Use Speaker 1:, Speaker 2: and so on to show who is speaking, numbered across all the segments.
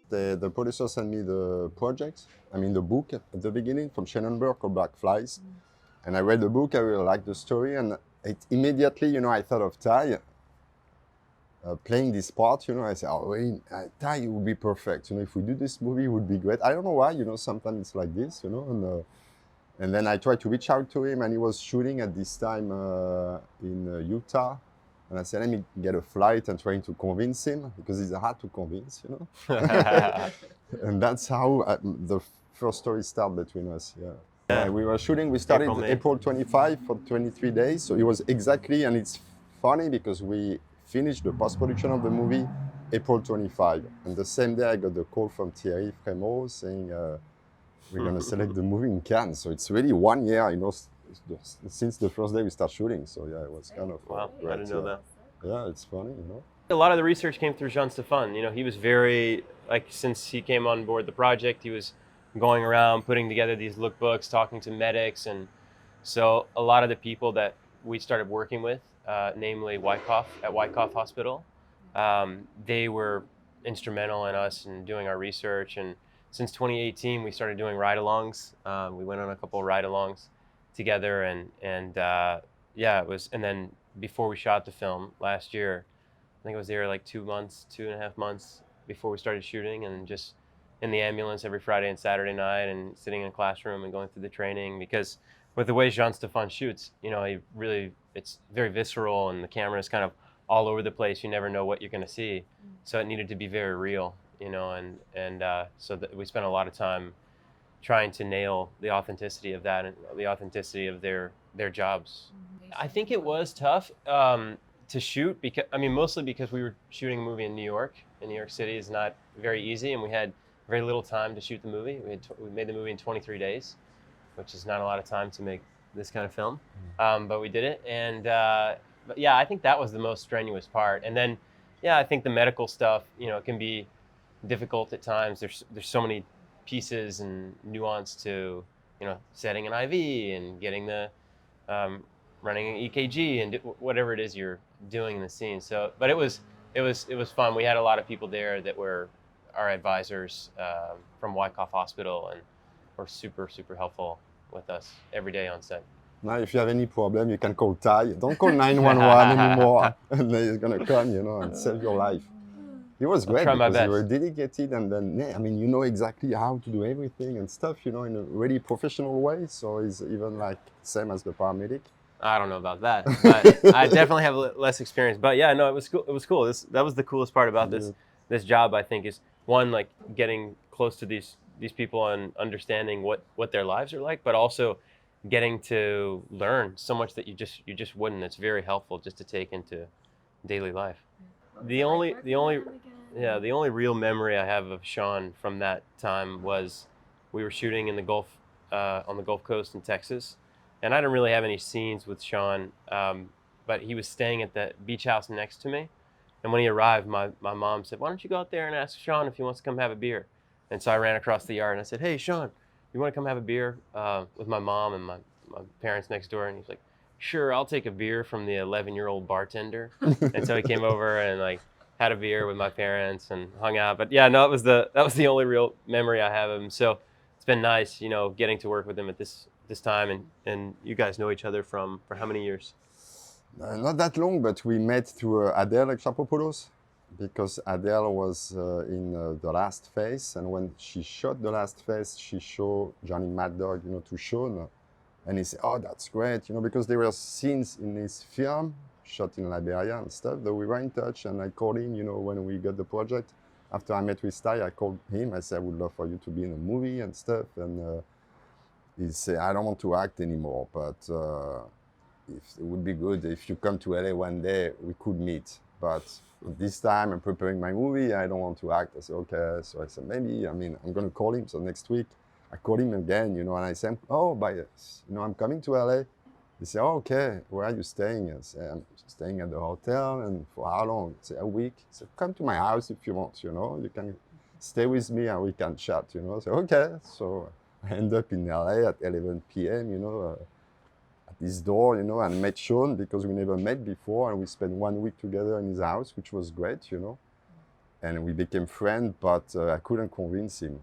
Speaker 1: The producer sent me the project, the book at the beginning from Shannon Burke called Black Flies. And I read the book, I really liked the story, and it immediately, I thought of Ty playing this part, I said, oh, wait, Ty would be perfect. If we do this movie, it would be great. I don't know why, sometimes it's like this, and then I tried to reach out to him, and he was shooting at this time in Utah. And I said, let me get a flight and trying to convince him, because he's hard to convince, And that's how the first story started between us, yeah. Yeah, we were shooting, we started April 25 for 23 days. So it was exactly, and it's funny because we finished the post-production of the movie April 25. And the same day I got the call from Thierry Frémaux saying, we're going to select the movie in Cannes. So it's really 1 year, since the first day we start shooting. So yeah, it was kind of
Speaker 2: wow.
Speaker 1: great.
Speaker 2: I didn't know that.
Speaker 1: Yeah, it's funny,
Speaker 2: A lot of the research came through Jean-Stéphane. He was very, since he came on board the project, he was going around putting together these lookbooks, talking to medics. And so a lot of the people that we started working with, namely Wyckoff at Wyckoff Hospital, they were instrumental in us in doing our research. And since 2018, we started doing ride-alongs. We went on a couple of ride-alongs together, and it was. And then before we shot the film last year, I think I was there like 2.5 months before we started shooting, and just in the ambulance every Friday and Saturday night, and sitting in a classroom and going through the training. Because with the way Jean-Stéphane shoots, it's very visceral, and the camera is kind of all over the place. You never know what you're going to see, so it needed to be very real, so we spent a lot of time trying to nail the authenticity of that and the authenticity of their jobs. I think it was tough to shoot, because mostly because we were shooting a movie in New York, and New York City is not very easy, and we had very little time to shoot the movie. We made the movie in 23 days, which is not a lot of time to make this kind of film, but we did it. And but yeah, I think that was the most strenuous part. And then, yeah, I think the medical stuff, can be difficult at times. There's so many pieces and nuance to, setting an IV and getting the running an EKG and whatever it is you're doing in the scene. So, but it was fun. We had a lot of people there that were our advisors from Wyckoff Hospital, and were super, super helpful with us every day on set.
Speaker 1: Now, if you have any problem, you can call Ty. Don't call 911 anymore, and he's gonna come, and save your life. It was great because you were dedicated, and then you know exactly how to do everything and stuff, in a really professional way. So it's even like same as the paramedic.
Speaker 2: I don't know about that, but I definitely have less experience. But yeah, no, it was cool. It was cool. That was the coolest part about this job, I think, is one, like getting close to these people and understanding what their lives are like, but also getting to learn so much that you just wouldn't. It's very helpful just to take into daily life. The only real memory I have of Sean from that time was we were shooting in the Gulf, on the Gulf Coast in Texas, and I didn't really have any scenes with Sean, but he was staying at the beach house next to me. And when he arrived, my mom said, "Why don't you go out there and ask Sean if he wants to come have a beer?" And so I ran across the yard and I said, "Hey, Sean, you want to come have a beer with my mom and my parents next door?" And he's like, "Sure, I'll take a beer from the 11-year-old bartender." And so he came over and had a beer with my parents and hung out. But yeah, no, that was the only real memory I have of him. So it's been nice, getting to work with him at this time. And you guys know each other for how many years?
Speaker 1: Not that long, but we met through Adele Exarchopoulos, because Adele was in The Last Face, and when she shot The Last Face, she showed Johnny Mad Dog, to Sean, and he said, "Oh, that's great," because there were scenes in his film shot in Liberia and stuff that we were in touch, and I called him, when we got the project. After I met with Ty, I called him. I said, "I would love for you to be in a movie and stuff," and he said, "I don't want to act anymore, but if it would be good if you come to LA one day, we could meet. But this time I'm preparing my movie, I don't want to act." I said, "Okay." So I said, maybe, I'm going to call him. So next week, I called him again, and I said, "Oh, I'm coming to LA." He said, "Oh, okay, where are you staying?" I said, "I'm staying at the hotel." "And for how long?" I said, "A week." He said, "Come to my house if you want, you can stay with me and we can chat, I said, "Okay." So I ended up in LA at 11 p.m., at his door, and met Sean because we never met before, and we spent 1 week together in his house, which was great, and we became friends, but I couldn't convince him.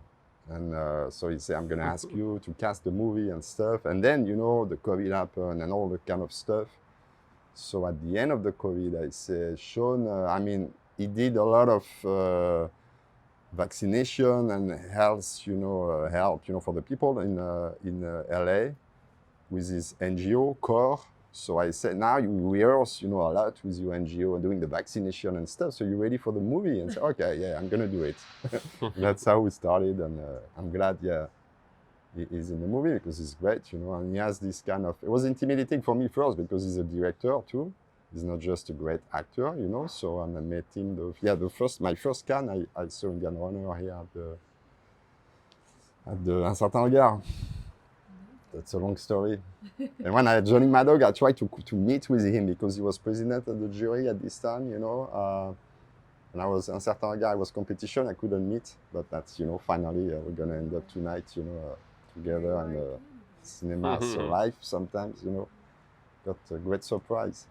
Speaker 1: And so he said, I'm going to ask you to cast the movie and stuff. And then, you know, the COVID happened and all the kind of stuff. So at the end of the COVID, I said, Sean, I mean, he did a lot of vaccination and health, help, for the people in LA with his NGO, CORE. So I said, now you rehearse, a lot with your NGO and doing the vaccination and stuff. So you're ready for the movie? And say, okay, yeah, I'm gonna do it. That's how we started, and I'm glad, he's in the movie because he's great, and he has this kind of. It was intimidating for me first because he's a director too. He's not just a great actor, So I met him. My first Cannes, I saw Indian Runner here at the Un Certain Regard. That's a long story. And when I had Johnny Mad Dog, I tried to meet with him because he was president of the jury at this time, and I was Un Certain Regard, I was competition, I couldn't meet, but that's, finally we're gonna end up tonight, together, and cinema is life sometimes, got a great surprise.